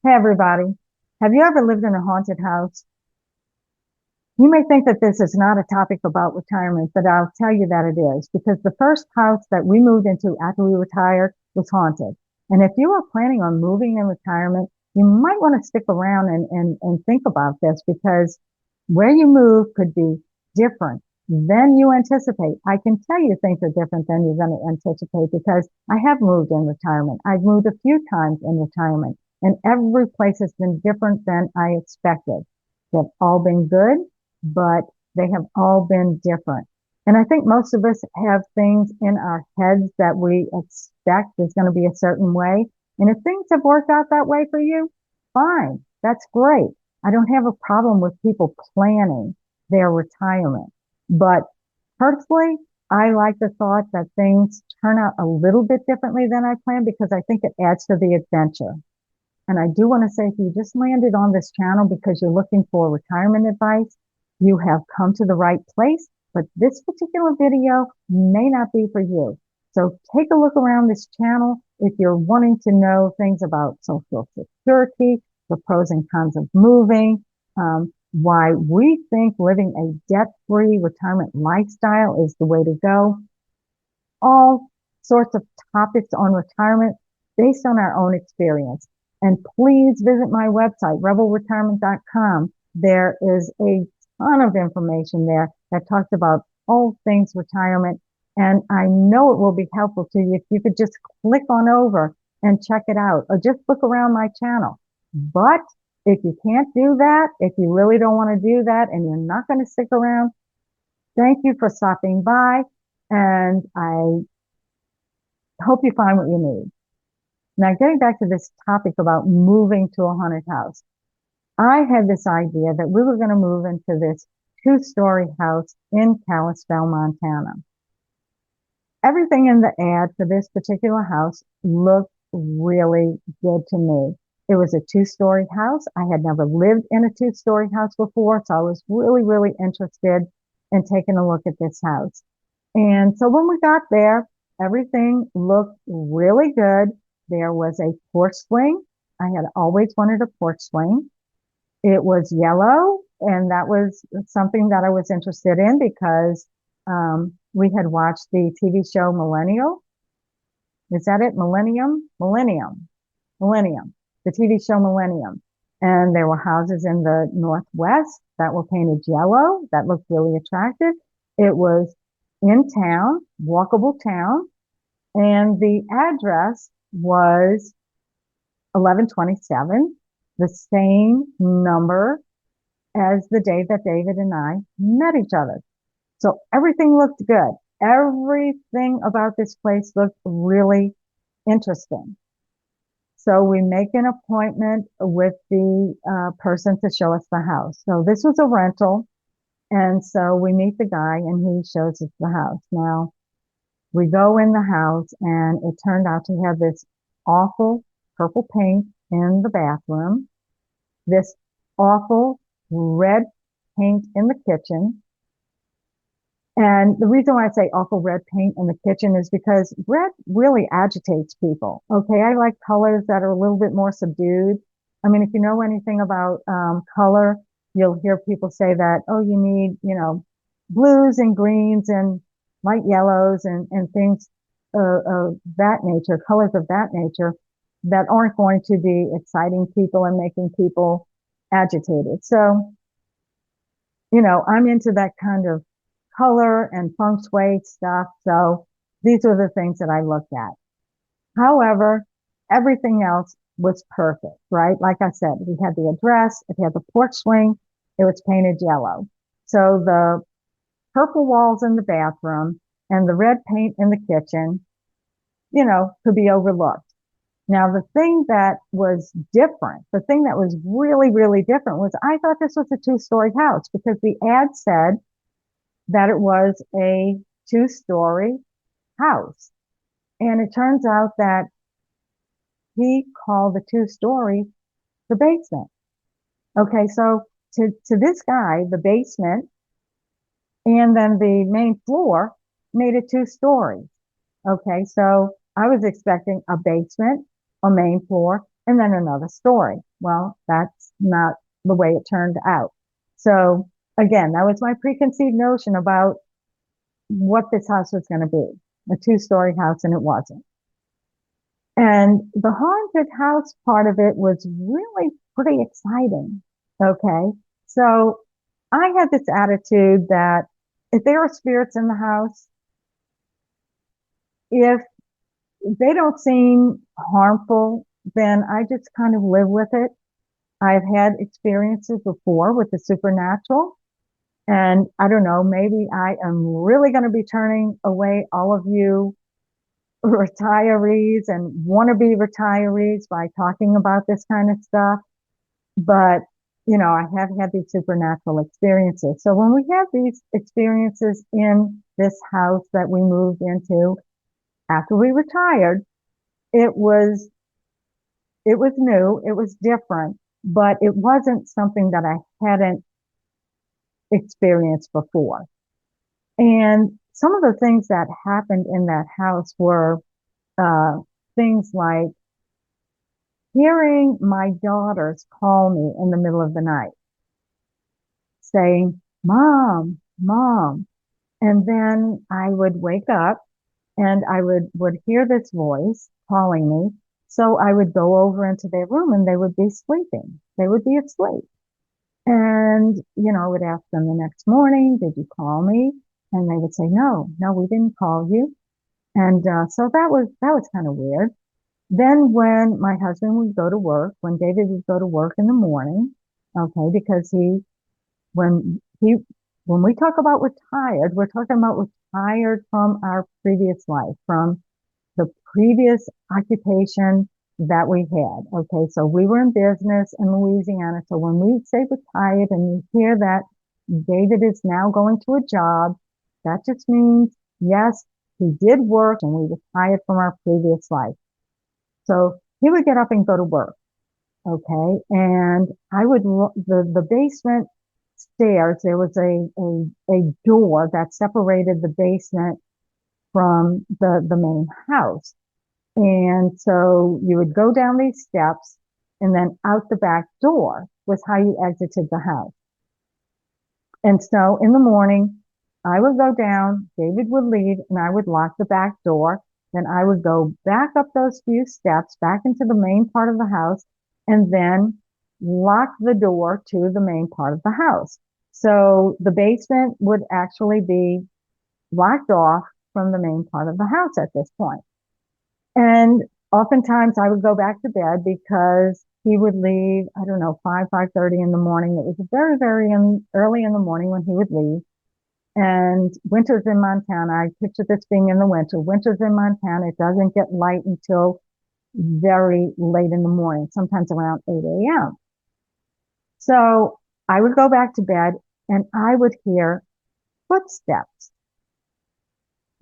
Hey everybody, have you ever lived in a haunted house? You may think that this is not a topic about retirement, but I'll tell you that it is because the first house that we moved into after we retired was haunted. And if you are planning on moving in retirement, you might want to stick around and think about this because where you move could be different than you anticipate. I can tell you things are different than you're going to anticipate because I have moved in retirement. I've moved a few times in retirement, and every place has been different than I expected. They've all been good, but they have all been different. And I think most of us have things in our heads that we expect is going to be a certain way. And if things have worked out that way for you, fine. That's great. I don't have a problem with people planning their retirement. But personally, I like the thought that things turn out a little bit differently than I planned because I think it adds to the adventure. And I do want to say, if you just landed on this channel because you're looking for retirement advice, you have come to the right place, but this particular video may not be for you. So take a look around this channel if you're wanting to know things about Social Security, the pros and cons of moving, why we think living a debt-free retirement lifestyle is the way to go, all sorts of topics on retirement based on our own experience. And please visit my website, rebelretirement.com. There is a ton of information there that talks about all things retirement. And I know it will be helpful to you if you could just click on over and check it out or just look around my channel. But if you can't do that, if you really don't want to do that and you're not going to stick around, thank you for stopping by. And I hope you find what you need. Now, getting back to this topic about moving to a haunted house, I had this idea that we were going to move into this two-story house in Kalispell, Montana. Everything in the ad for this particular house looked really good to me. It was a two-story house. I had never lived in a two-story house before, so I was really, really interested in taking a look at this house. And so when we got there, everything looked really good. There was a porch swing. I had always wanted a porch swing. It was yellow, and that was something that I was interested in because we had watched the TV show Millennial. Is that it? Millennium. The TV show Millennium. And there were houses in the Northwest that were painted yellow that looked really attractive. It was in town, walkable town, and the address was 1127, the same number as the day that David and I met each other. So everything looked good. Everything about this place looked really interesting. So we make an appointment with the person to show us the house. So this was a rental. And so we meet the guy and he shows us the house. Now we go in the house and it turned out to have this awful purple paint in the bathroom, this awful red paint in the kitchen. And the reason why I say awful red paint in the kitchen is because red really agitates people. Okay, I like colors that are a little bit more subdued. I mean, if you know anything about color, you'll hear people say that, oh, you need, blues and greens and light yellows and things of that nature, colors of that nature that aren't going to be exciting people and making people agitated. So, I'm into that kind of color and feng shui stuff. So these are the things that I looked at. However, everything else was perfect, right? Like I said, we had the address, it had the porch swing, it was painted yellow. So the purple walls in the bathroom and the red paint in the kitchen, could be overlooked. Now, the thing that was different, the thing that was really, really different was I thought this was a two-story house because the ad said that it was a two-story house. And it turns out that he called the two-story the basement. Okay, so to this guy, the basement and then the main floor made it two stories. Okay, so I was expecting a basement, a main floor, and then another story. Well, that's not the way it turned out. So again, that was my preconceived notion about what this house was going to be, a two-story house, and it wasn't. And the haunted house part of it was really pretty exciting. Okay. So I had this attitude that if there are spirits in the house, if they don't seem harmful, then I just kind of live with it. I've had experiences before with the supernatural. And I don't know, maybe I am really going to be turning away all of you retirees and wannabe retirees by talking about this kind of stuff. But, I have had these supernatural experiences. So when we have these experiences in this house that we moved into after we retired, it was it was new, it was different, but it wasn't something that I hadn't experienced before. And some of the things that happened in that house were uh, things like hearing my daughters call me in the middle of the night saying, Mom, Mom. And then I would wake up and I would hear this voice calling me. So I would go over into their room and they would be sleeping. They would be asleep. And, I would ask them the next morning, did you call me? And they would say, no, no, we didn't call you. And so that was kind of weird. Then when my husband would go to work, when David would go to work in the morning, okay, because when he, when we talk about retired, we're talking about retired from our previous life, from the previous occupation that we had. Okay, so we were in business in Louisiana. So when we say retired and you hear that David is now going to a job, that just means, yes, he did work and we retired from our previous life. So he would get up and go to work. Okay. And I would, the basement stairs, there was a door that separated the basement from the main house. And so you would go down these steps and then out the back door was how you exited the house. And so in the morning, I would go down, David would leave, and I would lock the back door. Then I would go back up those few steps back into the main part of the house and then lock the door to the main part of the house. So the basement would actually be locked off from the main part of the house at this point. And oftentimes I would go back to bed because he would leave, I don't know, 5:30 in the morning. It was very, very early in the morning when he would leave. And winters in Montana, I picture this being in the winter. Winters in Montana, it doesn't get light until very late in the morning, sometimes around 8 a.m. So I would go back to bed and I would hear footsteps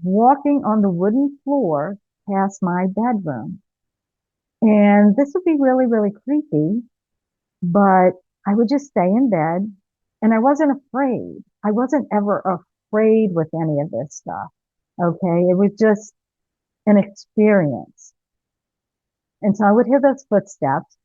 walking on the wooden floor past my bedroom. And this would be really, really creepy, but I would just stay in bed and I wasn't afraid. I wasn't ever afraid with any of this stuff. Okay. It was just an experience. And so I would hear those footsteps.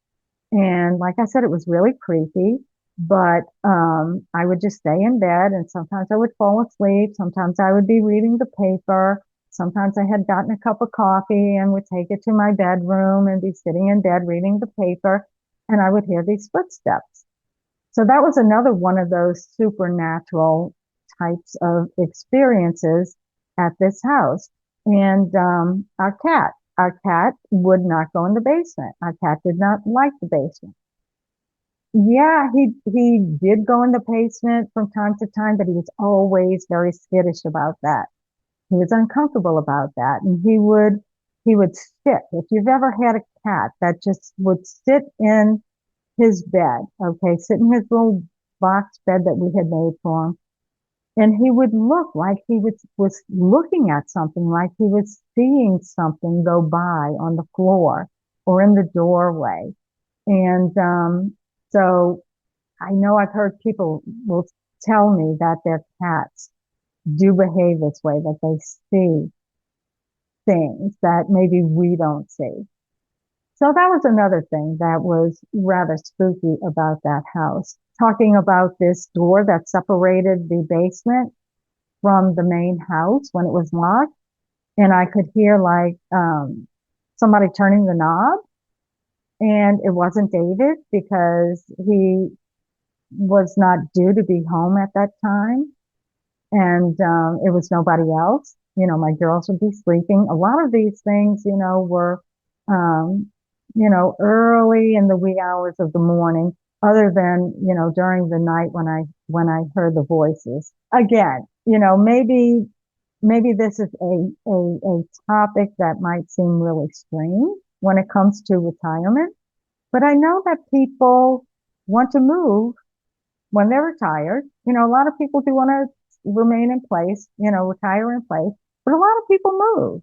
And like I said, it was really creepy, but I would just stay in bed and sometimes I would fall asleep. Sometimes I would be reading the paper. Sometimes I had gotten a cup of coffee and would take it to my bedroom and be sitting in bed reading the paper. And I would hear these footsteps. So that was another one of those supernatural types of experiences at this house. And our cat would not go in the basement. Our cat did not like the basement. Yeah, he did go in the basement from time to time, but he was always very skittish about that. He was uncomfortable about that, and he would sit. If you've ever had a cat that just would sit in his bed, okay, sit in his little box bed that we had made for him, and he would look like he was looking at something, like he was seeing something go by on the floor or in the doorway. And so I know I've heard people will tell me that their cats do behave this way, that they see things that maybe we don't see. So that was another thing that was rather spooky about that house. Talking about this door that separated the basement from the main house when it was locked, and I could hear like somebody turning the knob, and it wasn't David because he was not due to be home at that time, and it was nobody else. My girls would be sleeping. A lot of these things, were, um, early in the wee hours of the morning, other than, during the night when I heard the voices. Again, maybe this is a topic that might seem really strange when it comes to retirement, but I know that people want to move when they're retired. A lot of people do want to remain in place, retire in place, but a lot of people move.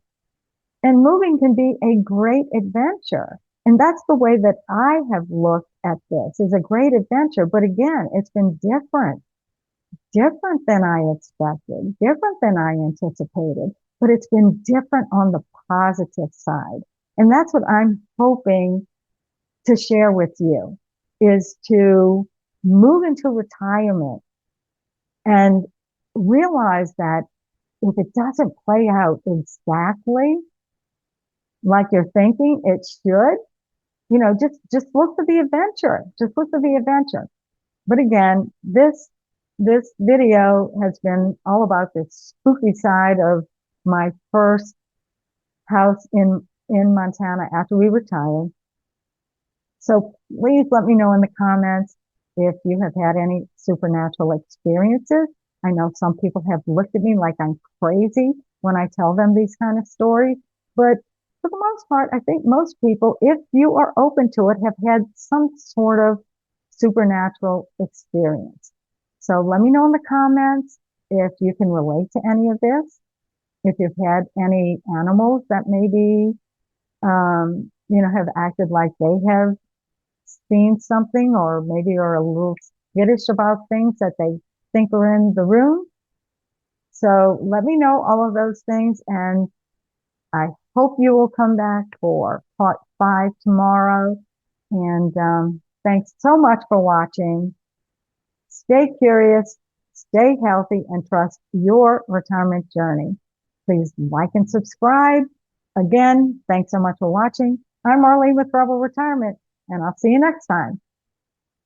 And moving can be a great adventure. And that's the way that I have looked at this, is a great adventure. But again, it's been different than I expected, different than I anticipated, but it's been different on the positive side. And that's what I'm hoping to share with you, is to move into retirement and realize that if it doesn't play out exactly like you're thinking it should, just look for the adventure. Just look for the adventure. But again, this video has been all about the spooky side of my first house in Montana after we retired. So please let me know in the comments if you have had any supernatural experiences. I know some people have looked at me like I'm crazy when I tell them these kind of stories, but for the most part, I think most people, if you are open to it, have had some sort of supernatural experience. So let me know in the comments if you can relate to any of this, if you've had any animals that maybe, have acted like they have seen something, or maybe are a little skittish about things that they think are in the room. So let me know all of those things, and I hope you will come back for part 5 tomorrow. And thanks so much for watching. Stay curious, stay healthy, and trust your retirement journey. Please like and subscribe. Again, thanks so much for watching. I'm Marlene with Rebel Retirement, and I'll see you next time.